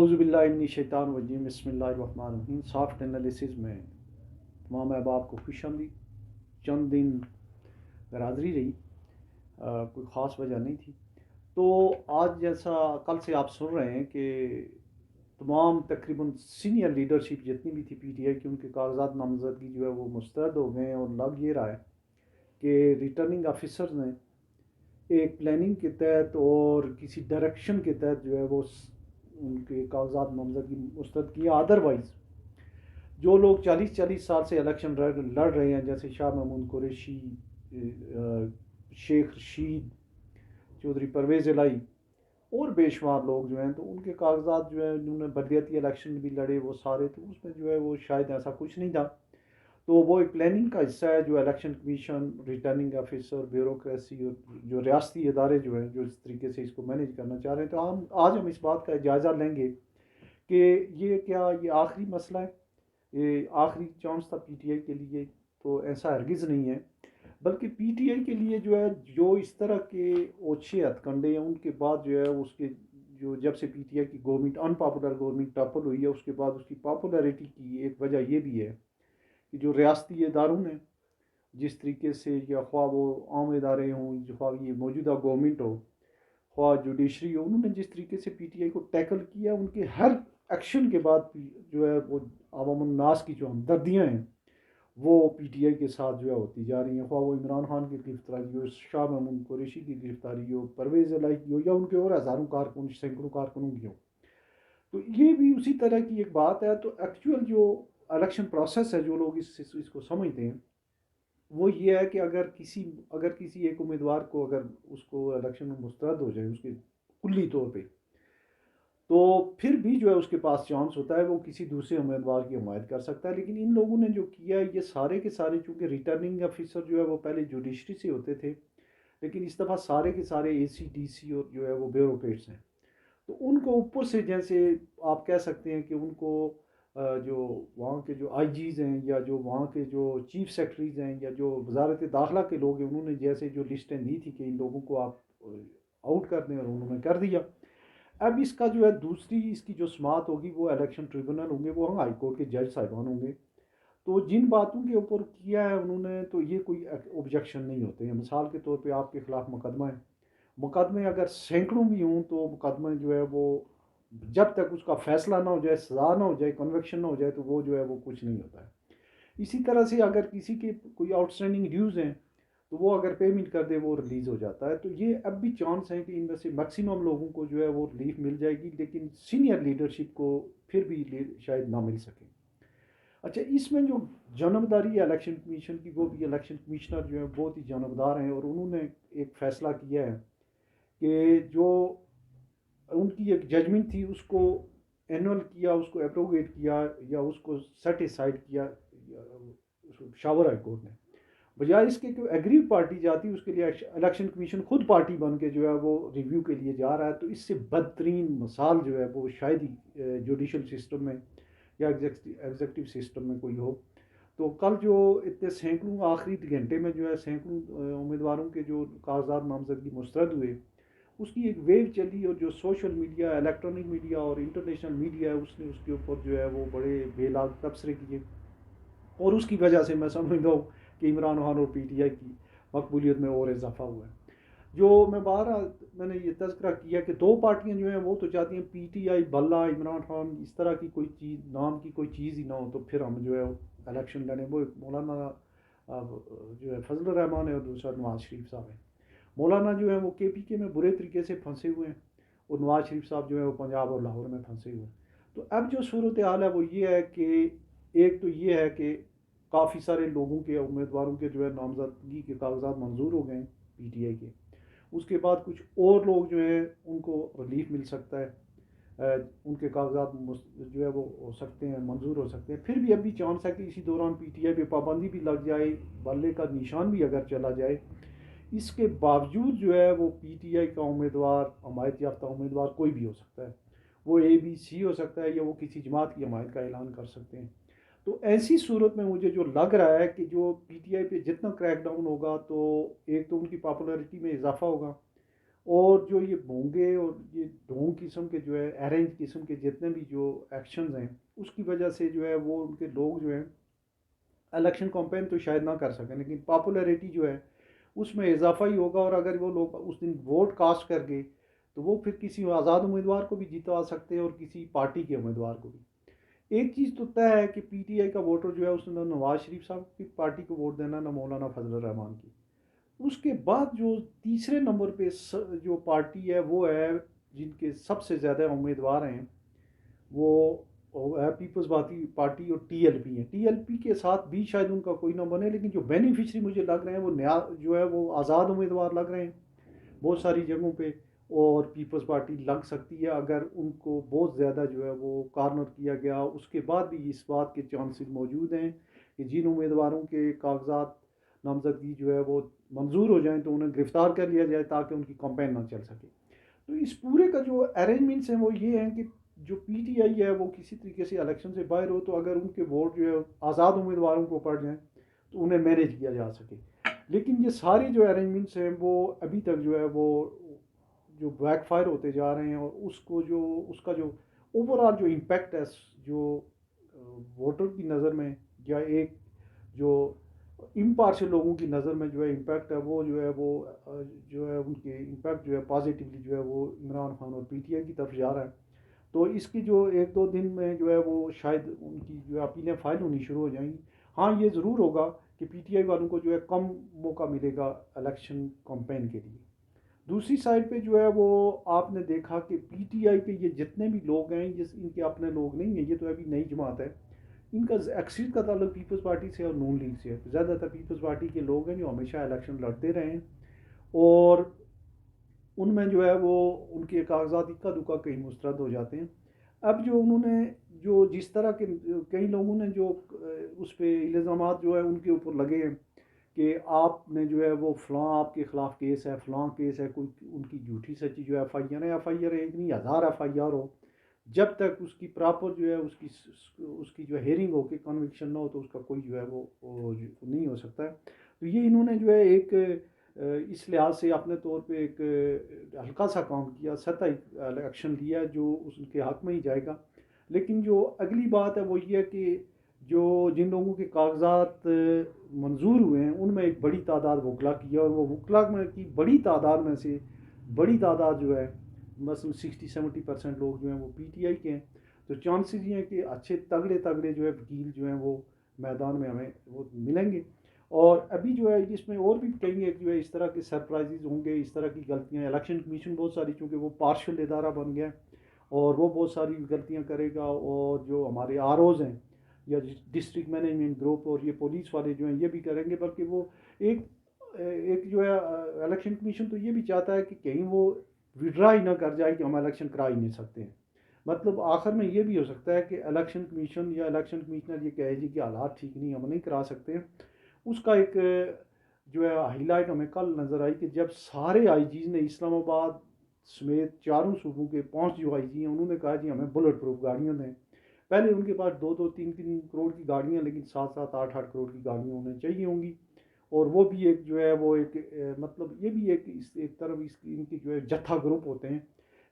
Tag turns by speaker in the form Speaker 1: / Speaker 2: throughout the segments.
Speaker 1: औज़ुबिल्लाहिमिनश्शैतानिर्रजीम बिस्मिल्लाहिर्रहमानिर्रहीम। Soft analysis में तमाम अहबाब को खुशामदीद। चंद दिन बरादरी रही, कोई ख़ास वजह नहीं थी। तो आज जैसा कल से आप सुन रहे हैं कि तमाम तकरीबन सीनियर लीडरशिप जितनी भी थी पीटीआई की, उनके कागजात नामजदगी जो है वो मुस्तरद हो गए हैं। और लग ये रहा है कि रिटर्निंग ऑफिसर ने एक प्लानिंग के तहत और किसी डायरेक्शन के तहत जो है वो उनके कागजात नामजदगी मुस्तरद किए। अदरवाइज़ जो लोग 40-40 साल से इलेक्शन लड़ रहे हैं, जैसे शाह महमूद कुरैशी, शेख रशीद, चौधरी परवेज़ इलाही और बेशुमार लोग जो हैं, तो उनके कागजात जो है, उन्होंने बलदियाती इलेक्शन भी लड़े वो सारे, तो उसमें जो है वो शायद ऐसा कुछ नहीं था। तो वो एक प्लानिंग का हिस्सा है जो election commission, returning officer, bureaucracy और जो रियासती इदारे जो हैं, जो इस तरीके से इसको मैनेज करना चाह रहे हैं। तो आज हम इस बात का जायज़ा लेंगे कि ये आखिरी मसला है, ये आखिरी चांस था पीटीआई के लिए। तो ऐसा हरगिज़ नहीं है, बल्कि पीटीआई के लिए जो है, जो इस तरह के ओछे हथकंडे हैं, उनके बाद जो है उसके जो जब से पीटीआई की गवर्नमेंट अनपॉपुलर गवर्नमेंट टॉपल हुई है, उसके बाद उसकी पॉपुलैरिटी की एक वजह ये भी है कि जो रियासती इदारों ने जिस तरीके से, या ख्वाह वो आम इदारे हों, जो ख्वाह ये मौजूदा गवर्नमेंट हो, ख्वाह जुडिशरी हो, उन्होंने जिस तरीके से पीटीआई को टैकल किया, उनके हर एक्शन के बाद जो है वो अवाम नास की जो हमदर्दियाँ हैं वो पीटीआई के साथ जो है होती जा रही हैं। ख्वाह वो इमरान खान की गिरफ्तारी हो, शाह महमूद कुरैशी की गिरफ्तारी हो, परवेज़ इलाही की हो, या उनके और हज़ारों कारकुन, सैकड़ों कारकुनों की हो, तो ये भी उसी तरह की एक बात है। तो एक्चुअल जो इलेक्शन प्रोसेस है, जो लोग इसको समझते हैं, वो ये है कि अगर किसी एक उम्मीदवार को, अगर उसको इलेक्शन में मुस्तरद हो जाए उसके कुल्ली तौर पे, तो फिर भी जो है उसके पास चांस होता है, वो किसी दूसरे उम्मीदवार की हमायत कर सकता है। लेकिन इन लोगों ने जो किया है, ये सारे के सारे, चूँकि रिटर्निंग ऑफिसर जो है वो पहले जुडिशरी से होते थे, लेकिन इस दफ़ा सारे के सारे एसी डीसी और जो है वो ब्यूरोक्रेट्स हैं। तो उनको ऊपर से, जैसे आप कह सकते हैं कि उनको जो वहाँ के जो आईजीज़ हैं, या जो वहाँ के जो चीफ सेक्रेटरीज हैं, या जो वजारत दाखिला के लोग हैं, उन्होंने जैसे जो लिस्टें दी थी कि इन लोगों को आप आउट कर दें, और उन्होंने कर दिया। अब इसका जो है दूसरी इसकी जो समात होगी वो इलेक्शन ट्रिब्यूनल होंगे, वो हम हाई कोर्ट के जज साहिबान होंगे। तो जिन बातों के ऊपर किया है उन्होंने, तो ये कोई ऑब्जेक्शन नहीं होते हैं। मिसाल के तौर पे आपके ख़िलाफ़ मुकदमा है, मुकदमे अगर सैकड़ों भी हों, तो मुकदमे जो है वो जब तक उसका फैसला ना हो जाए, सज़ा ना हो जाए, कन्विक्शन ना हो जाए, तो वो जो है वो कुछ नहीं होता है। इसी तरह से अगर किसी के कोई आउटस्टैंडिंग ड्यूज़ हैं, तो वो अगर पेमेंट कर दे, वो रिलीज़ हो जाता है। तो ये अब भी चांस है कि इनमें से मैक्सिमम लोगों को जो है वो रिलीफ मिल जाएगी, लेकिन सीनियर लीडरशिप को फिर भी शायद ना मिल सके। अच्छा, इसमें जो जानबदारी है इलेक्शन कमीशन की, वो भी इलेक्शन कमिश्नर जो है बहुत ही जानबदार हैं, और उन्होंने एक फ़ैसला किया है कि जो उनकी एक जजमेंट थी उसको एनुअल किया, उसको एप्रोगेट किया, या उसको सेट असाइड किया शावर हाई कोर्ट ने। बजाय इसके कि एग्री पार्टी जाती, उसके लिए इलेक्शन कमीशन खुद पार्टी बन के जो है वो रिव्यू के लिए जा रहा है। तो इससे बदतरीन मिसाल जो है वो शायद ही जुडिशल सिस्टम में या एग्जीक्यूटिव सिस्टम में कोई हो। तो कल जो इतने सैकड़ों, आखिरी घंटे में जो है सैकड़ों उम्मीदवारों के जो कागजात नामजदगी मुस्तरद हुए, उसकी एक वेव चली, और जो सोशल मीडिया, इलेक्ट्रॉनिक मीडिया और इंटरनेशनल मीडिया है, उसने उसके ऊपर जो है वो बड़े बेलाग तबसरे किए। और उसकी वजह से मैं समझता हूँ कि इमरान खान और पीटीआई की मकबूलियत में और इजाफा हुआ है। जो मैंने ये तज़किरा किया कि दो पार्टियां जो हैं वो तो चाहती हैं पीटीआई भल्ला, इमरान खान इस तरह की कोई चीज़, नाम की कोई चीज़ ही ना हो, तो फिर हम जो है इलेक्शन लड़ें। वो एक मौलाना जो है फजल रहमान है, और दूसरा नवाज शरीफ साहब है। मौलाना जो है वो केपीके में बुरे तरीके से फंसे हुए हैं, और नवाज शरीफ साहब जो है वो पंजाब और लाहौर में फंसे हुए हैं। तो अब जो सूरत हाल है वो ये है कि एक तो ये है कि काफ़ी सारे लोगों के, उम्मीदवारों के जो है नामजदगी के कागजात मंजूर हो गए पीटीआई के। उसके बाद कुछ और लोग जो हैं उनको रिलीफ मिल सकता है, उनके कागजात जो है वो हो सकते हैं, मंजूर हो सकते हैं। फिर भी अभी चांस है कि इसी दौरान पीटीआई पे पाबंदी भी लग जाए, बल्ले का निशान भी अगर चला जाए। इसके बावजूद जो है वो पीटीआई का उम्मीदवार, हमायत याफ्ता उम्मीदवार कोई भी हो सकता है। वो ABC हो सकता है, या वो किसी जमात की हमायत का ऐलान कर सकते हैं। तो ऐसी सूरत में मुझे जो लग रहा है कि जो पीटीआई पे जितना क्रैकडाउन होगा, तो एक तो उनकी पॉपुलैरिटी में इजाफा होगा, और जो ये भोंगे और ये ढोंग किस्म के जो है अरेंज किस्म के जितने भी जो एक्शंस हैं, उसकी वजह से जो है वो उनके लोग जो हैं इलेक्शन कैंपेन तो शायद ना कर सकें, लेकिन पॉपुलैरिटी जो है उसमें इजाफा ही होगा। और अगर वो लोग उस दिन वोट कास्ट कर गए तो वो फिर किसी आज़ाद उम्मीदवार को भी जितवा सकते हैं और किसी पार्टी के उम्मीदवार को भी। एक चीज़ तो तय है कि पीटीआई का वोटर जो है उसने ना नवाज शरीफ साहब की पार्टी को वोट देना, ना मौलाना फजल रहमान की। उसके बाद जो तीसरे नंबर पे जो पार्टी है वो है जिनके सबसे ज़्यादा उम्मीदवार हैं, वो है पीपल्स पार्टी पार्टी और टीएलपी है। टीएलपी के साथ भी शायद उनका कोई ना बने, लेकिन जो बेनिफिशरी मुझे लग रहे हैं वो नया जो है वो आज़ाद उम्मीदवार लग रहे हैं बहुत सारी जगहों पे। और पीपल्स पार्टी लग सकती है अगर उनको बहुत ज़्यादा जो है वो कॉर्नर किया गया। उसके बाद भी इस बात के चांसेस मौजूद हैं कि जिन उम्मीदवारों के कागजात नामजदगी जो है वो मंजूर हो जाएं तो उन्हें गिरफ्तार कर लिया जाए ताकि उनकी कंपेन ना चल सके। तो इस पूरे का जो अरेंजमेंट्स हैं वो ये हैं कि जो पीटीआई है वो किसी तरीके से इलेक्शन से बाहर हो तो अगर उनके वोट जो है आज़ाद उम्मीदवारों को पड़ जाएं तो उन्हें मैनेज किया जा सके। लेकिन ये सारी जो अरेंजमेंट्स हैं वो अभी तक जो है वो जो बैकफायर होते जा रहे हैं। और उसको जो उसका जो ओवरऑल जो इम्पैक्ट है जो वोटर की नज़र में या एक जो इम्पार्शियल लोगों की नज़र में जो है इम्पैक्ट है वो जो है वो जो है उनके इम्पैक्ट जो है पॉजिटिवली जो है वो इमरान खान और पीटीआई की तरफ जा रहा है। तो इसकी जो एक दो दिन में जो है वो शायद उनकी जो अपीलें फाइल होनी शुरू हो जाएंगी। हाँ, ये ज़रूर होगा कि पीटीआई वालों को जो है कम मौका मिलेगा इलेक्शन कैंपेन के लिए। दूसरी साइड पे जो है वो आपने देखा कि पीटीआई के ये जितने भी लोग हैं ये इनके अपने लोग नहीं हैं, ये तो अभी नई जमात है। इनका अक्सरियत का ताल्लुक पीपल्स पार्टी से और नून लीग से है। ज़्यादातर पीपल्स पार्टी के लोग हैं जो हमेशा इलेक्शन लड़ते रहे हैं और उनमें जो है वो उनके कागजात इक्का दुक्का कहीं मुस्तरद हो जाते हैं। अब जो उन्होंने जो जिस तरह के कई लोगों ने जो उस पर इल्ज़ामात जो है उनके ऊपर लगे हैं कि आपने जो है वो फ़लाँ आपके ख़िलाफ़ केस है, फ़लाँ केस है, कोई उनकी झूठी सच्ची जो एफ आई आर एक नहीं 1000 एफ आई आर हो, जब तक उसकी प्रॉपर जो है उसकी जो हेयरिंग हो के कन्विक्शन ना हो तो उसका कोई जो है वो नहीं हो सकता है। तो ये इन्होंने जो है एक इस लिहाज से अपने तौर पे एक हल्का सा काम किया, सतही एक्शन लिया जो उसके हक में ही जाएगा। लेकिन जो अगली बात है वो ये है कि जो जिन लोगों के कागजात मंजूर हुए हैं उनमें एक बड़ी तादाद वकला की है और वो वकला में की बड़ी तादाद में से बड़ी तादाद जो है मसलन 60-70% लोग जो हैं वो पीटीआई के हैं। तो चांसेस ये हैं कि अच्छे तगड़े तगड़े जो है वकील जो हैं वो मैदान में हमें वो मिलेंगे। और अभी जो है इसमें और भी कहेंगे जो है इस तरह के सरप्राइजेज होंगे, इस तरह की गलतियाँ। इलेक्शन कमीशन बहुत सारी चूँकि वो पार्शल इदारा बन गया और वो बहुत सारी गलतियाँ करेगा। और जो हमारे आर ओज़ हैं या डिस्ट्रिक्ट मैनेजमेंट ग्रुप और ये पुलिस वाले जो हैं ये भी करेंगे। बल्कि वो एक एक जो है इलेक्शन कमीशन तो ये भी चाहता है कि कहीं वो विड्रा ही ना कर जाए कि हम इलेक्शन करा ही नहीं सकते हैं। मतलब आखिर में ये भी हो सकता है कि इलेक्शन कमीशन या इलेक्शन कमिश्नर ये कहे जी कि हालात ठीक नहीं, हम नहीं करा सकते हैं। उसका एक जो है हाईलाइट हमें कल नज़र आई कि जब सारे आईजीज़ ने इस्लामाबाद समेत चारों सूबों के 5 जो आईजी हैं उन्होंने कहा जी हमें बुलेट प्रूफ गाड़ियाँ दें। पहले उनके पास 2-3 करोड़ की गाड़ियाँ, लेकिन 7-8 करोड़ की गाड़ियाँ उन्हें चाहिए होंगी। और वो भी एक जो है वो एक मतलब ये भी एक तरफ इनकी जो है जत्था ग्रुप होते हैं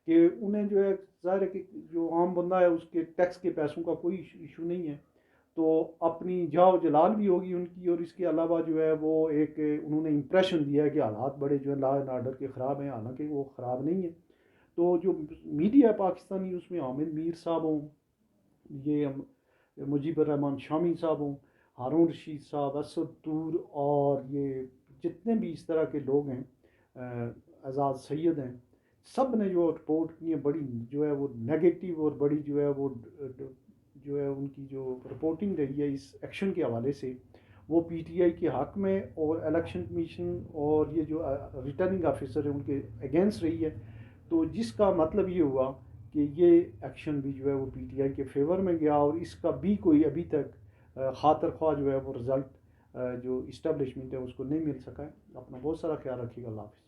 Speaker 1: कि उन्हें जो है ज़ाहिर है कि जो आम बंदा है उसके टैक्स के पैसों का कोई इशू नहीं है। तो अपनी जाओ जलाल भी होगी उनकी। और इसके अलावा जो है वो एक उन्होंने इम्प्रेशन दिया है कि हालात बड़े जो है लॉ एंड आर्डर के ख़राब हैं, हालांकि वो ख़राब नहीं है। तो जो मीडिया है पाकिस्तानी उसमें हामिद मीर साहब हों, ये मुजीबर रहमान शामी साहब हों, हारून रशीद साहब, असद दूर और ये जितने भी इस तरह के लोग हैं, आज़ाद सैयद हैं, सब ने जो रिपोर्ट की है बड़ी जो है वो नेगेटिव और बड़ी जो है वो जो है उनकी जो रिपोर्टिंग रही है इस एक्शन के हवाले से वो पीटीआई के हक में और इलेक्शन कमीशन और ये जो रिटर्निंग ऑफिसर है उनके अगेंस्ट रही है। तो जिसका मतलब ये हुआ कि ये एक्शन भी जो है वो पीटीआई के फेवर में गया और इसका भी कोई अभी तक खातर ख्वाह जो है वो रिज़ल्ट जो इस्टेब्लिशमेंट है उसको नहीं मिल सका है। अपना बहुत सारा ख्याल रखिएगा। अल्लाह हाफ़िज़।